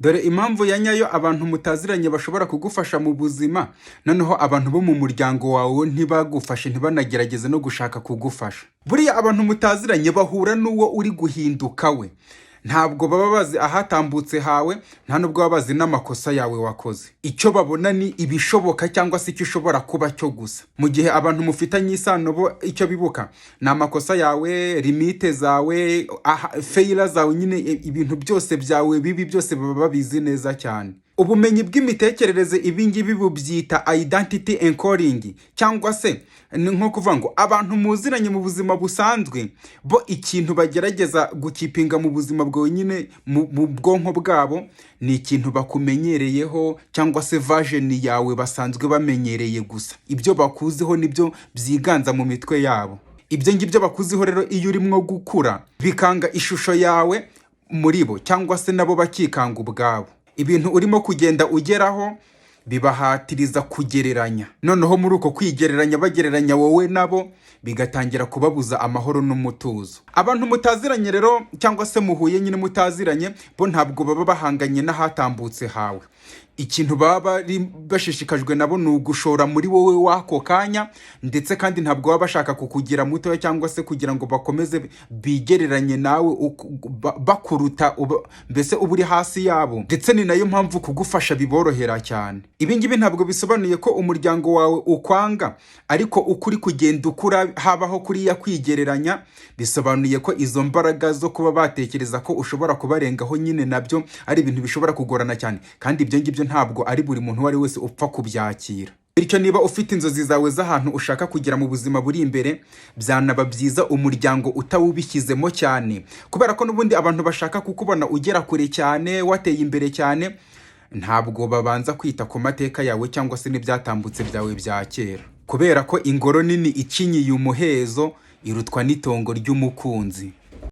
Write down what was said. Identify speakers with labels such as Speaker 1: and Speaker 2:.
Speaker 1: Dore impamvu ya nyayo abantu mutaziranye bashobora kugufasha mu buzima, noneho abantu bo mu muryango wawe ntibagufashe, ntibanagerageze no gushaka kugufasha. Buriya abantu mutaziranye bahura n'uwo uri guhinduka we. Ntabwo baba bazi ahatambutse hawe, nta nubwo baba bazi n'amakosa yawe wakoze. Icyo babona ni ibishoboka cyangwa se icyo ushobora kuba cyo gusa. Mu gihe abantu mufitanye isano bo icyo bibuka ni amakosa yawe, limite zawe, failure zawe, nyine ibintu byose byawe bibi byose baba babizi neza cyane. Ubumenyi bw'imitekerereze ibingibi bubyita identity encoding, cyangwa se ni nko kuvuga ngo abantu muziranye mu buzima busanzwe bo ikintu bagerageza gukipinga mu buzima bwawe nyine mu bwonko bwabo ni ikintu bakumenyereyeho, cyangwa se version yawe basanzwe bamenyereye gusa. Ibyo bakuziho nibyo byiganza mu mitwe yabo. Ibyo ngibyo bakuziho rero iyo urimo gukura bikanga ishusho yawe muri bo, cyangwa se nabo bakikanga ubwabo. Ibintu urimo kugenda ugeraho bibahatiriza kugereranya, noneho muri uko kwigereranya bagereranya wowe nabo bigatangira kubabuza amahoro n'umutuzo. Abantu mutaziranye rero, cyangwa se muhuye nyine mutaziranye, bo ntabwo baba bahanganye n'ahatambutse hawe. Ikintu baba bashishikajwe nabo ni ugushora muri wowe wako kanya, ndetse kandi ntabwo baba bashaka kukugira mutoya cyangwa se kugira ngo bakomeze bigereranye nawe bakuruta, mbese uba uri hasi yabo. Ndetse ni nayo mpamvu kugufasha biborohera cyane. Ibi ngibi ntabwo bisobanuye ko umuryango wawe ukwanga, ariko ukuri kugenda ukura habaho kuriya kwigereranya, bisobanuye ko izo mbaraga zo kuba batekereza ko ushobora kubarengaho nyine nabyo ari ibintu bishobora kugorana cyane, kandi ibyo ngibyo ntabwo ari buri muntu wari wese upfa kubyakira. Bityo niba ufite inzozi zawe z'ahantu ushaka kugira mu buzima buri imbere, byanaba byiza umuryango utawubishyizemo cyane, kubera ko n'ubundi abantu bashaka kukubona ugera kure cyane, wateye imbere cyane, ntabwo babanza kwita ku mateka yawe cyangwa se n'ibyatambutse byawe bya kera, kubera ko ingoro nini icinyiye umuhezo irutwa n'itongo ry'umukunzi.